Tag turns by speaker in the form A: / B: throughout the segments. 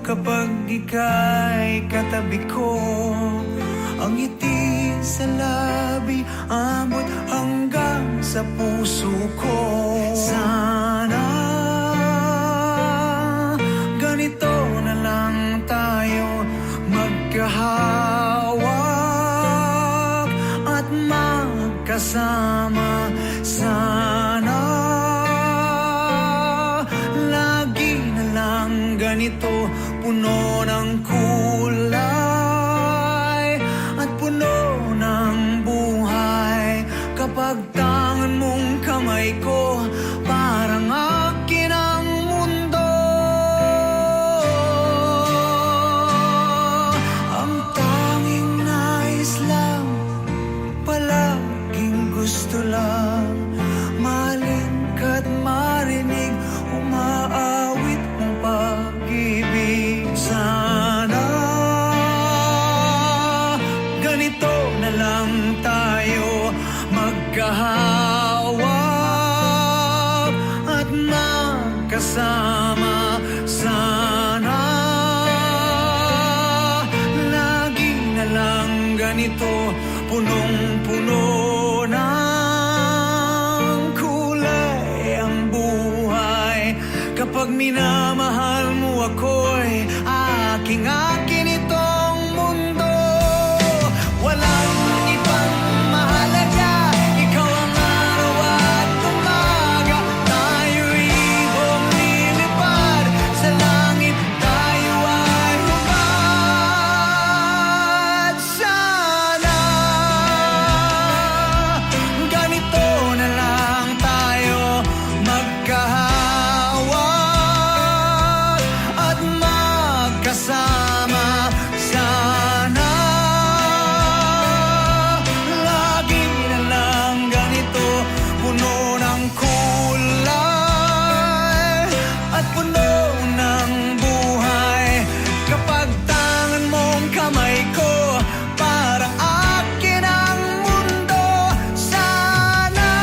A: kapag ika'y katabi ko. Ang ngiti sa labi, abot hanggang sa puso ko. Sana ganito na lang tayo, magkahawak at magkasama. Sana lagi na lang ganito, puno ng kulay at puno ng buhay. Kapag tangan mong kamay ko, parang akin ang mundo. Ang tanging nais lang, palaging gusto lang, mahalin ka't marinig, umaawit ng pag-ibig. Sana ganito na lang tayo, magkahawak at magkasama. Sana lagi na lang ganito, punong-puno ng kulay ang buhay. Kapag minamahal mo ako'y aking-akin itong mundo. Walang ibang mahalaga, ikaw ang araw at umaga. Tayo'y ibong lilipad sa langit, tayo ay hubad. Sana ganito na lang tayo, magkahawak at magkasama. Sana lagi na lang ganito, puno ng kulay at puno ng buhay. Kapag tangan mong kamay ko, parang akin ang mundo. Sana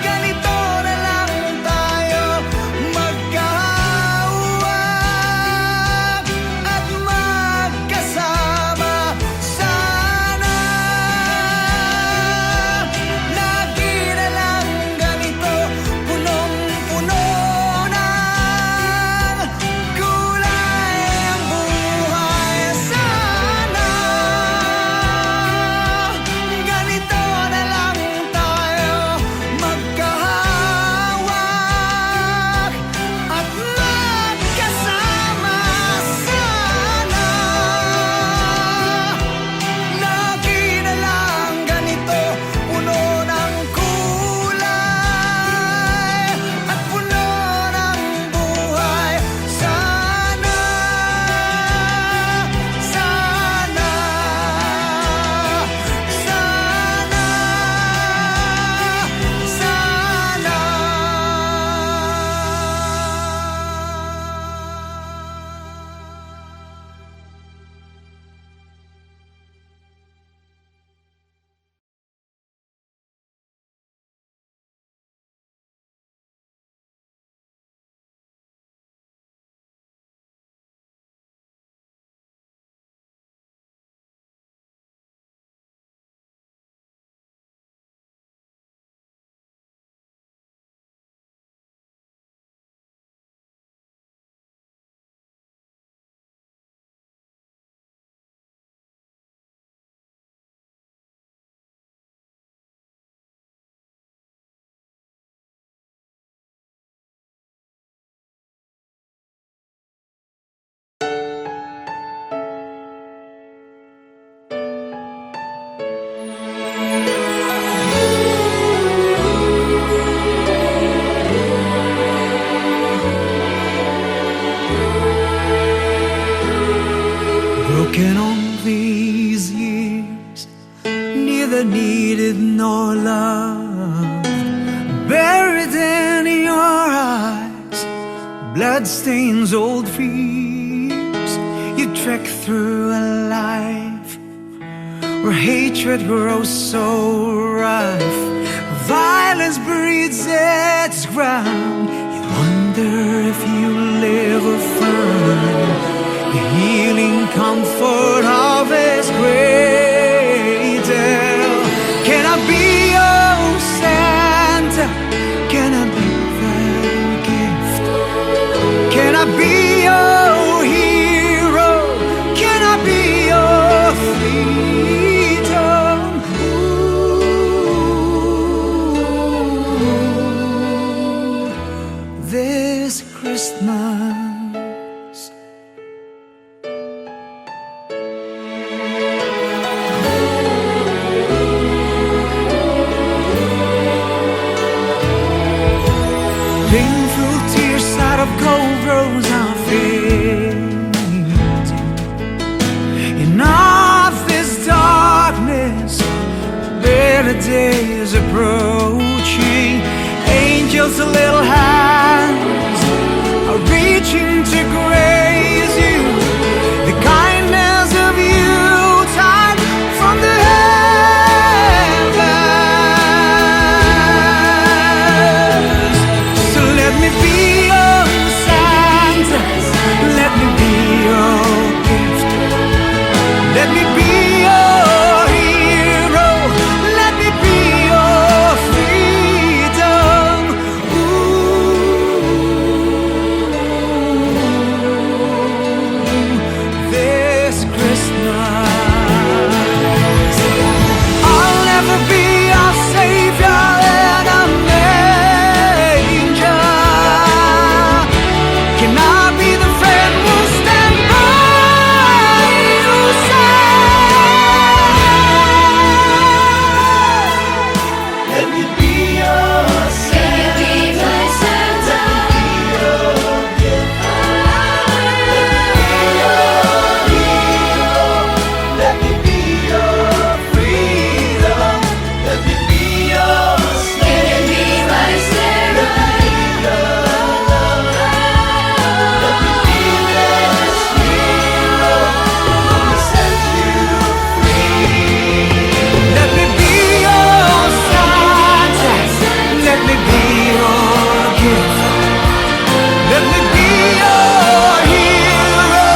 A: ganito na lang tayo, magkahawak at magkasama. Sana lagi na lang ganito, punong-puno ng kulay ang buhay. Sana ganito na lang tayo, magkahawak at magkasama. Sana lagi na lang ganito, puno ng kulay at puno ng buhay. Sana, sana, sana, broken all these years, neither needed nor loved. Buried in your eyes, blood stains old fears. You trek through a life where hatred grows so rife, violence breeds its ground. You wonder if you live I be your hero? Can I be your freedom? Ooh, this Christmas. Painful tears out of cold rose are fading. In all this darkness, better days approaching. Angels' little hands are reaching to grace you. The kindness of you tide from the heavens. So let me be your Santa, let me be your gift, let me be your hero, let me be your freedom. Ooh, this Christmas, I'll never be your savior in a manger. Can I be the friend who'll stand by your side? Let me be your Santa. Let me be my Santa. Let me be your freedom. Let me be your slave. Let me be my Sarah. Let me be this hero who set you free. Let me be your Santa. Let me be your gift. Let me be your hero.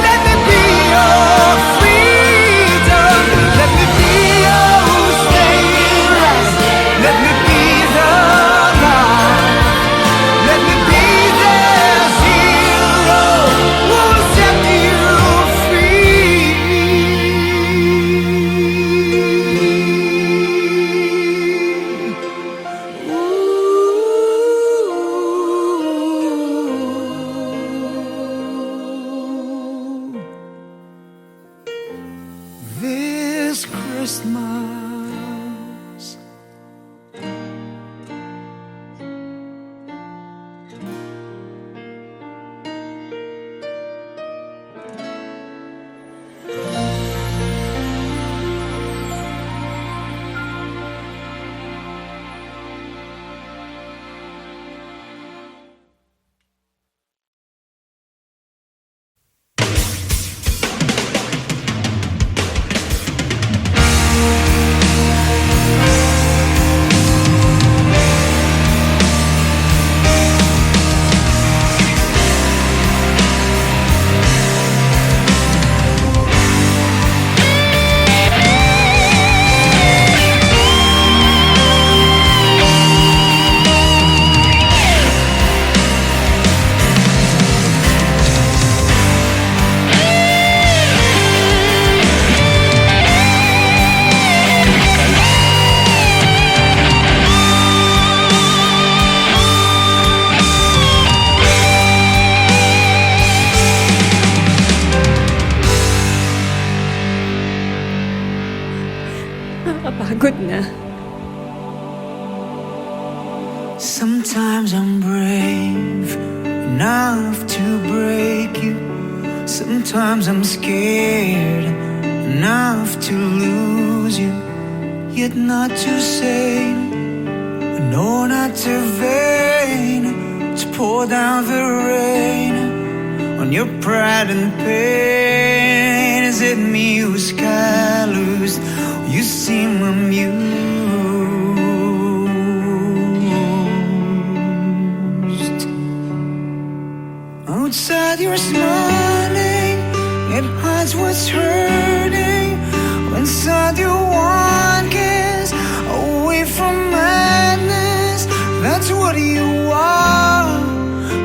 A: Let me be your freedom. Let me be your savior. Let me be the light. Let me be this hero who will set you free. This Christmas.
B: Nakakapagod na.
A: Sometimes I'm brave enough to break you. Sometimes I'm scared enough to lose you. Yet not too sane, no, not too vain to pour down the rain on your pride and pain. Is it me who's callous? You seem amused. Outside you're smiling, it hides what's hurting. Inside you want kiss, away from madness. That's what you are.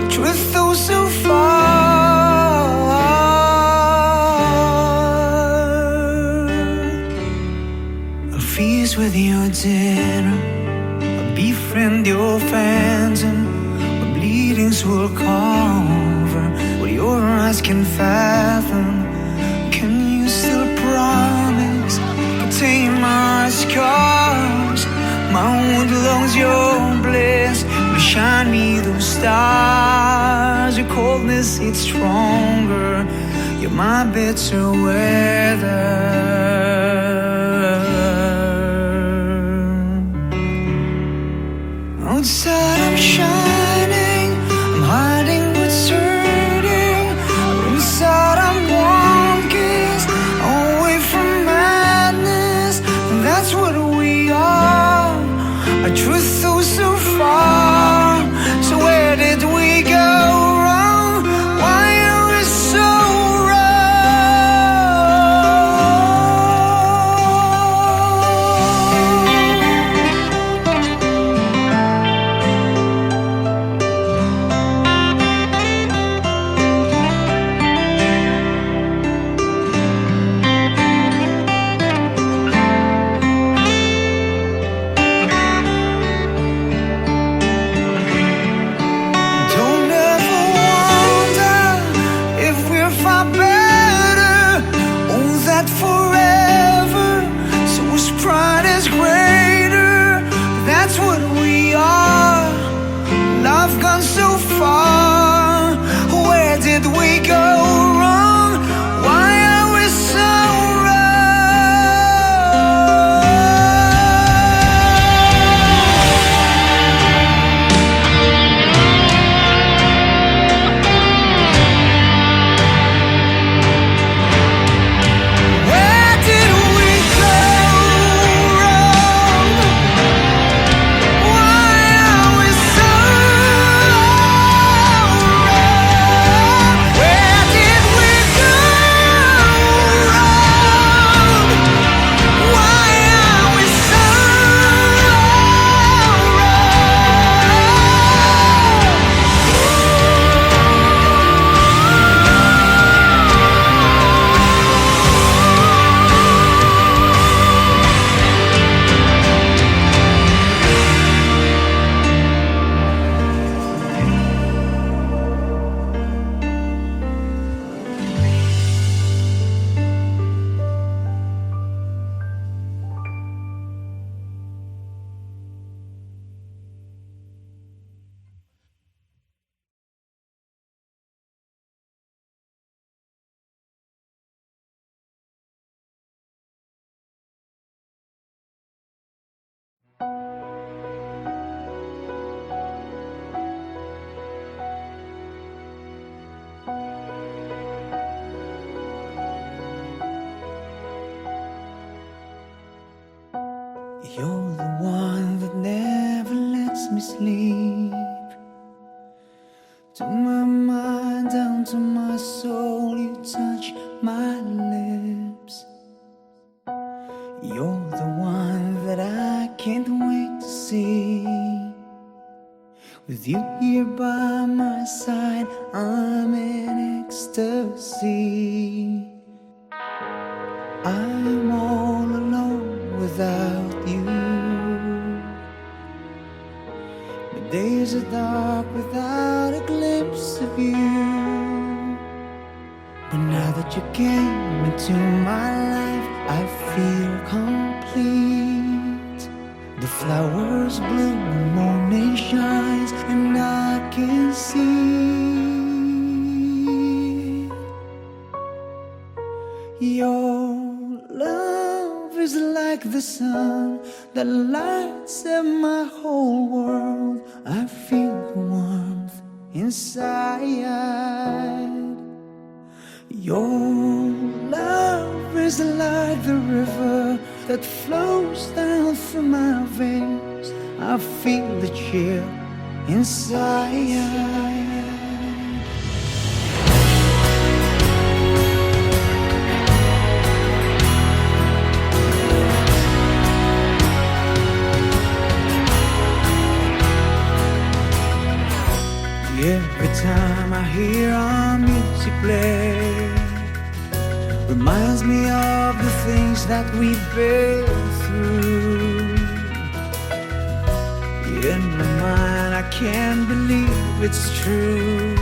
A: Truth though so far over what your eyes can fathom. Can you still promise to take my scars? My wound belongs your bliss. Will you shine me those stars? Your coldness, it's stronger. You're my bitter weather. Outside I'm shining, I'm hiding what's hurting. Inside I'm one kiss away from madness. And that's what we are. Our truth goes so far. So where did we go wrong? Why are we so so far? Where did we go wrong? Why are we so Where did we go wrong? Why are we so You're the one that never lets me sleep. To my mind, down to my soul, you touch my lips. You're the one that I can't wait to see. With you here by my side, I'm in ecstasy. I'm all alone without you. My days are dark without a glimpse of you. But now that you came into my life, I feel complete. The flowers bloom, the morning shines, and I can see your love is like the sun that lights up my whole world. I feel the warmth inside. Your love is like the river that flows down through my veins. I feel the chill inside. Every time I hear our music play, reminds me of the things that we've been through. In my mind I can't believe it's true.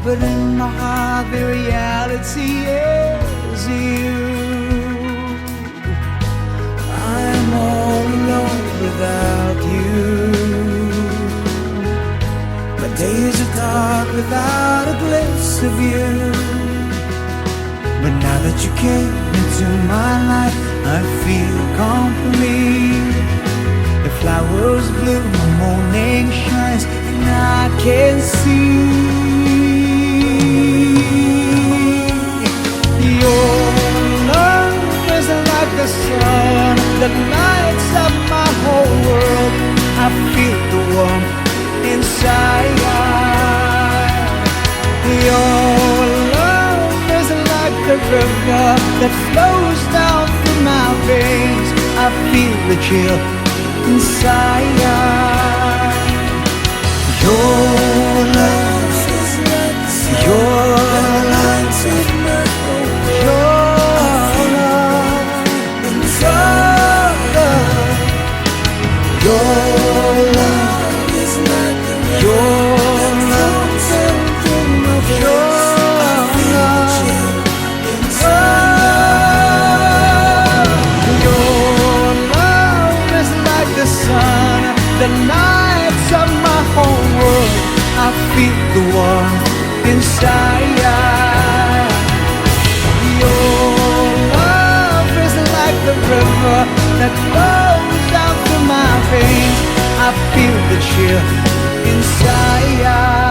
A: but in my heart the reality is you. I'm all alone without you. My days are dark without a glimpse of you. But now that you came into my life, I feel complete. The flowers bloom, the morning shines, and I can see your love is like the sun that lights up my whole world. I feel the warmth inside. Your love is like the river that flows down through my veins. I feel the chill inside. Your love is like your love is your love inside. Your love is like your love the sun that lights up my whole world. I feel the warmth inside. Your love is like the river that flows down through my veins. I feel the chill inside.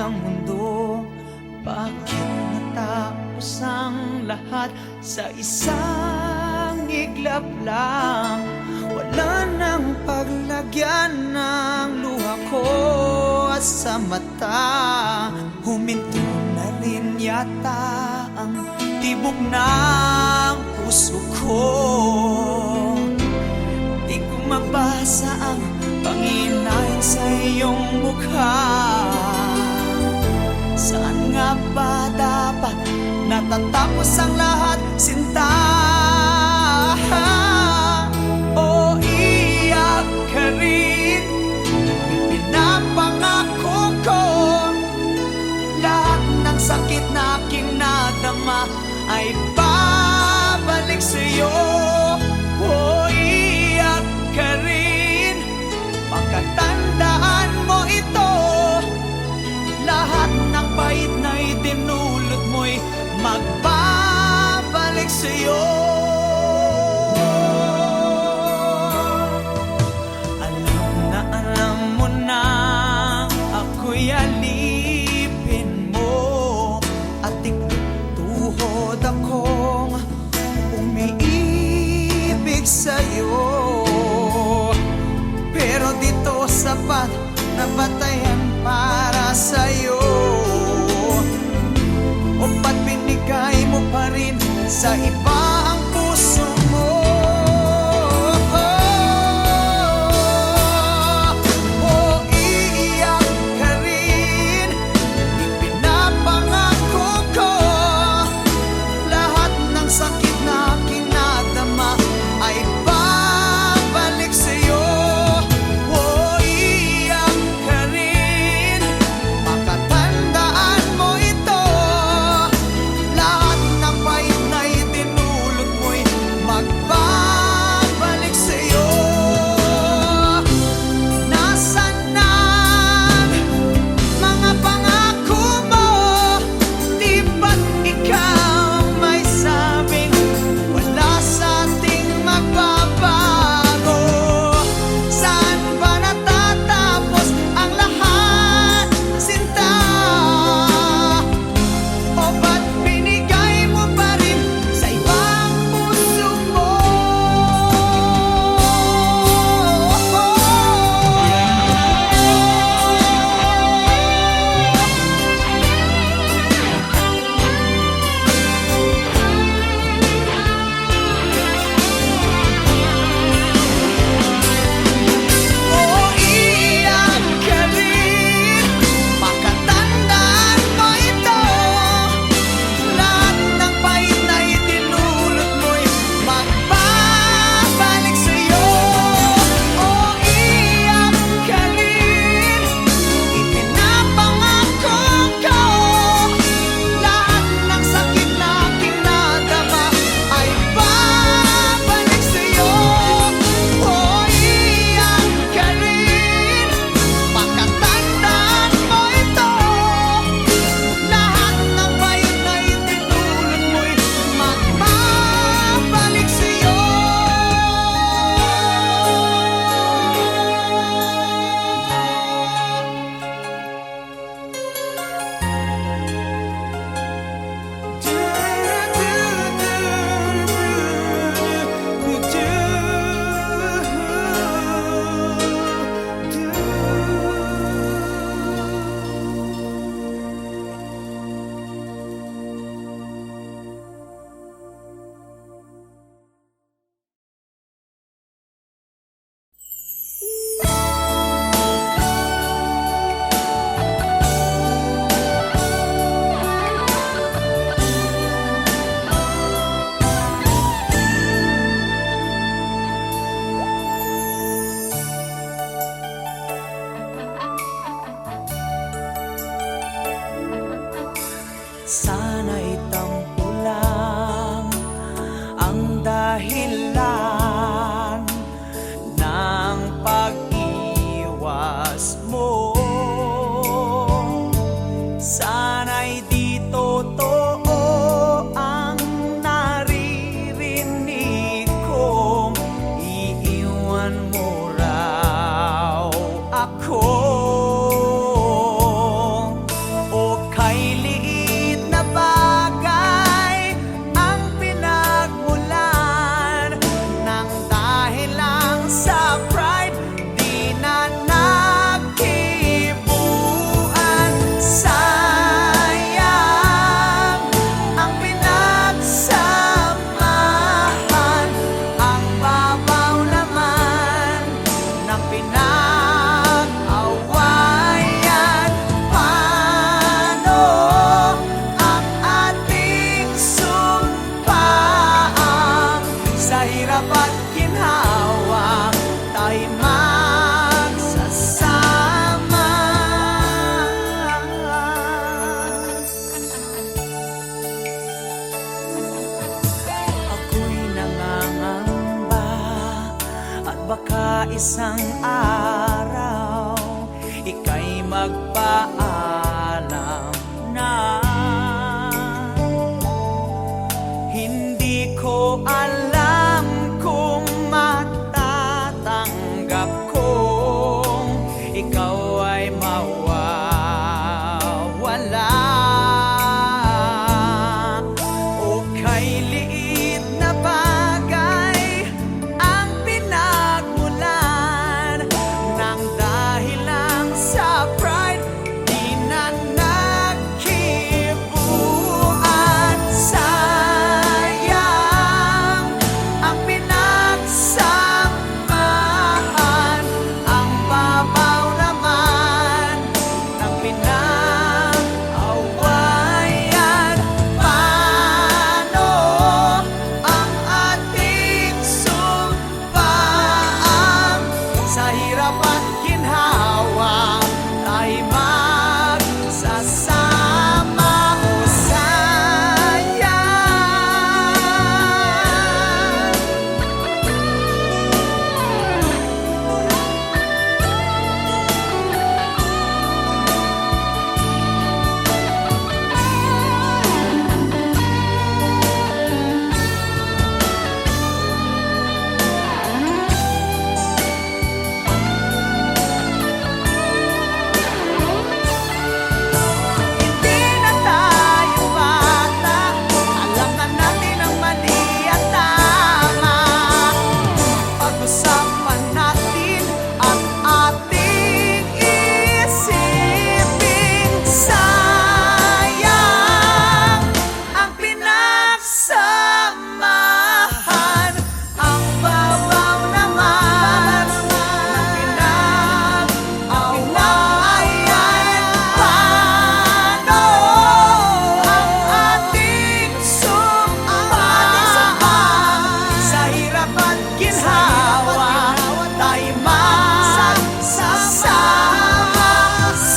A: ng mundo. Bakit natapos ang lahat sa isang iglap lang? Wala nang paglagyan ng luha ko at sa mata. Huminto na rin yata ang tibok ng puso ko. Di ko mabasa ang panghinayang sa iyong mukha. Saan nga ba dapat natatapos ang lahat, sinta? O iyak ka rin, pinapangako ko, lahat ng sakit na aking nadama ay babalik sa'yo. O iyak ka rin, pagkatandaan mo ito, lahat ng pait na idinulot mo'y magbabalik sa'yo. Alam mo na ako'y alipin mo, at tuhod akong umiibig sa'yo. Pero dito sapat na batayan para sa'yo. O ba't binigay mo pa rin sa iba ang puso mo? O iiyak ka rin, ipinapangako ko, lahat ng sakit na aking nadama ay babalik sa'yo. O iiyak ka rin, makatandaan mo ito, lahat ng pait na idinulot mo'y magbabalik sa'yo. Nasaan ang mga pangako mo? Di ba't ikaw may sabing wala sa ating magbabago? Saan ba natatapos ang lahat, sinta? O ba't binigay mo pa rin sa ibang puso mo? O iyak ka rin, makatandaan mo ito, lahat ng pait na idinulot mo'y magbabalik sa'yo. O iyak ka rin, ipinapangako ko, lahat ng sakit na aking nadama ay babalik sa'yo. O iyak ka rin, makatandaan mo ito, lahat ng pait na idinulot mo'y magbabalik sa'yo. Sana'y tampo lang ang dahilan ng pag-iwas mo. Sana'y di totoo ang naririnig kong iiwan mo raw ako. isang araw ika'y magpaalam na. Hindi ko alam kung matatanggap kong ikaw ay mawawala. O kay liit na bagay ang pinagmulan ng dahil lang sa pride di na nagkibuan. Sayang ang pinagsamahan, ang babaw naman ng pinag-awayan. Paano ang ating sumpaan? Sa hirap at ginhawa tayo magsasama. O sayang. Hindi na tayo bata, alam na natin ang mali at tama. Pag-usapan natin at ating isipin. Sayang ang pinagsamahan, ang babaw naman ng pinag-awayan. Paano ang ating sumpaan? Sa hirap at ginhawa tayo magsasama.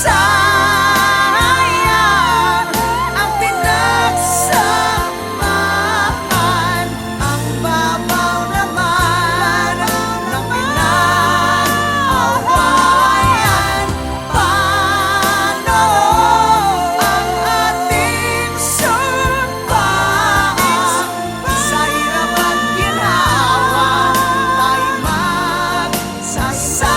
A: Sayang ang pinagsamahan, ang babaw naman ng pinag-awayan. Paano ang ating sumpaan? Sa hirap at ginhawa tayo magsasama.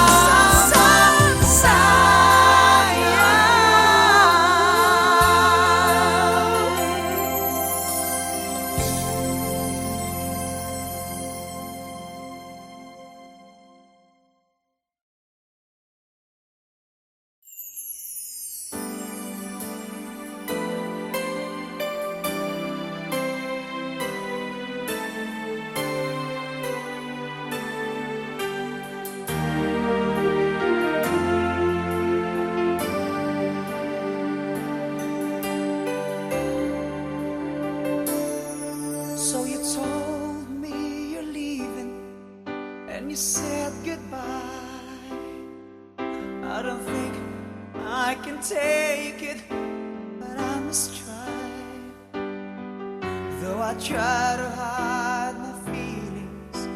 A: So you told me you're leaving and you said goodbye. I don't think I can take it, but I must try. Though I try to hide my feelings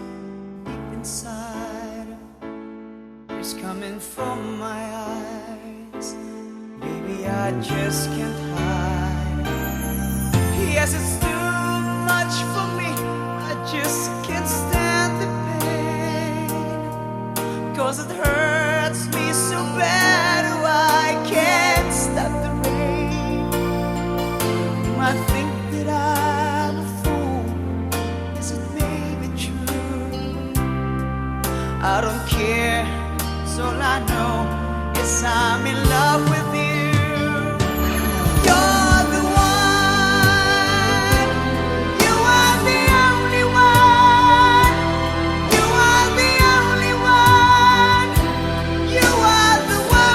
A: deep inside, tears coming from my eyes. Baby, I just can't hide. Yes, it's too much for me. I just can't stand the pain, 'cause it hurts me so bad. I can't stop the rain. You might think that I'm a fool. Is it maybe true? I don't care, 'cause all I know is I'm in love with you. You're the one. You are the only one. You are the only one. You are the one.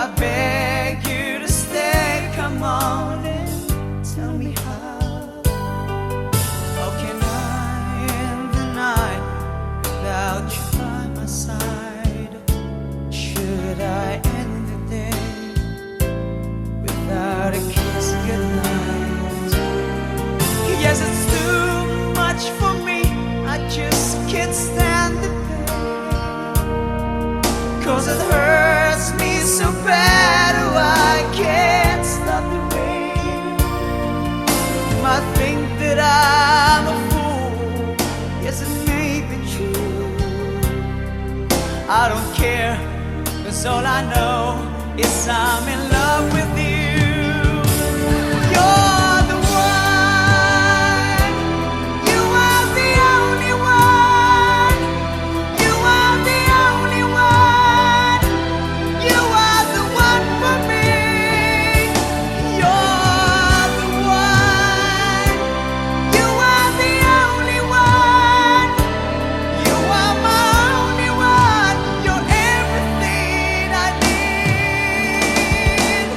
A: I beg you to stay. Come on and tell me how. How can I end the night without you by my side? Should I end the day without a kiss goodnight? Yes, it's too much for me. I just can't stand the pain, 'cause it hurts me so bad. Oh, I can't stop the rain. You might think that I'm a fool. Yes, it may be true. I don't care, 'cause all I know is I'm in love with you. You're the one. You are the only one. You are the only one. You are the one for me. You're the one. You are the only one. You are my only one. You're everything I need.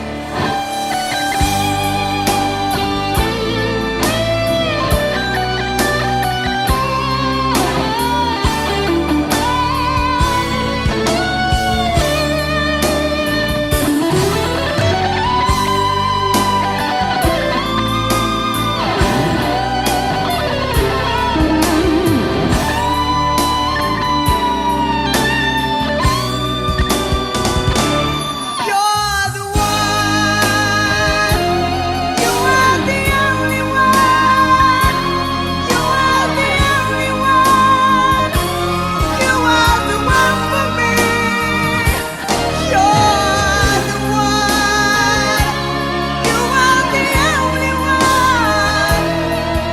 A: You're the one. You are the only one. You are the only one. You are the one for me. You're the one. You are the only one.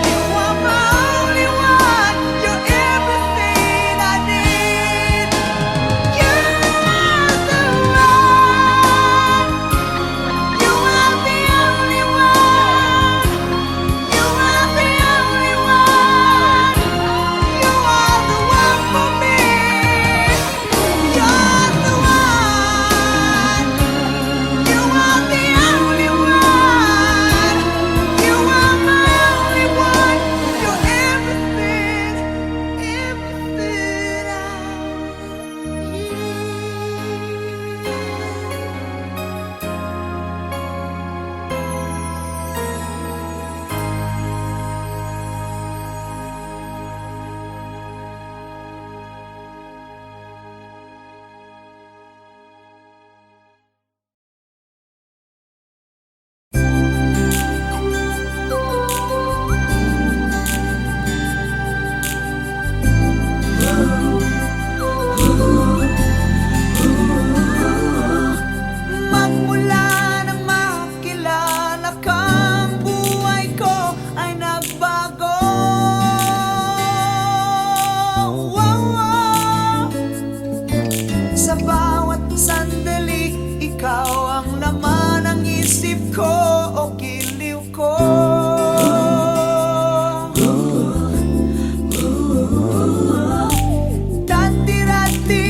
A: You are my only one. You're everything I need. You're the one. You are the only one. You are the only one. You are the one for me. You're the one. You are the only one. You are my only one. You're everything, everything I Magmula nang makilala kang buhay ko ay nagbago. Wow. Sa bawat sandali, ikaw ang laman ng isip ko o giliw ko. Dati-dati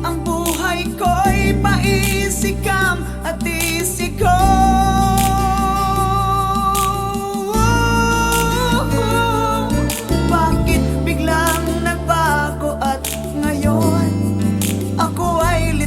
A: ang buhay ko'y paisikam at isiko. Bakit biglang nagbago at ngayon ako ay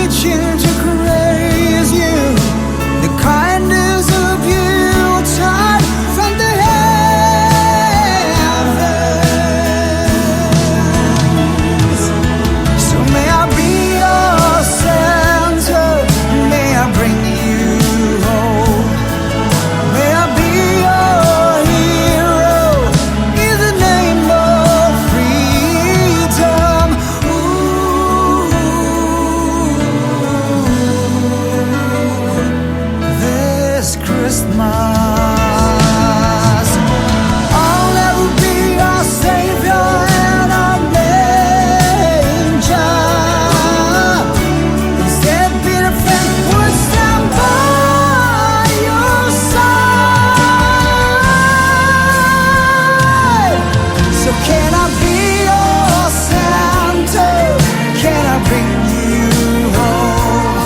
A: reaching to praise you. The kindness of you taught from the heavens. So may I be your center, may I bring you hope, may I be your hero in the name of freedom. This Christmas, I'll never be our savior and our manger. Instead, be the friend who would stand by your side. So can I be your Santa? Can I bring you home?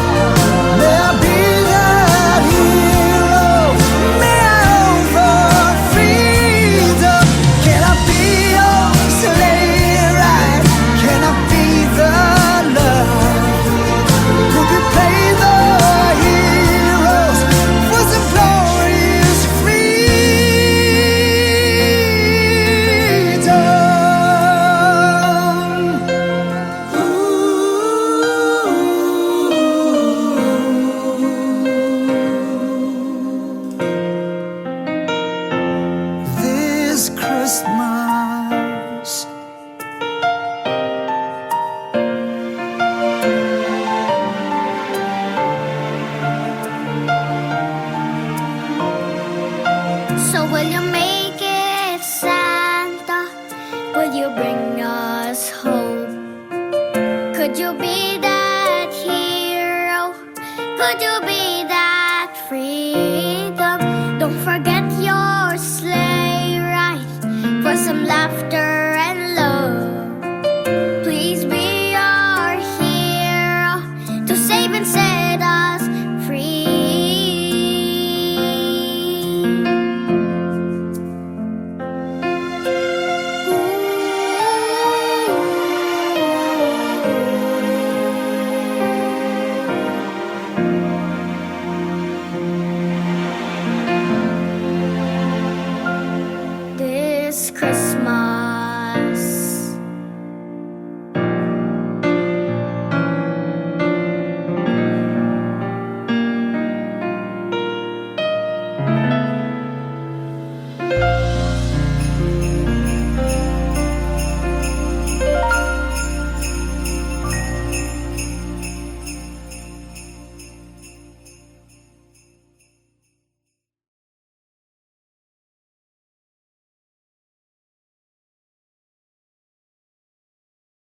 A: May I be that hero? May I offer freedom? Can I be your sleigh ride? Can I be the love? Could we play the heroes for some glorious freedom? This Christmas,
B: So will you make it, Santa? Will you bring us hope? Could you be that hero? Could you be that freedom? Don't forget your sleigh ride for some laughter and love. Please be our hero to save and set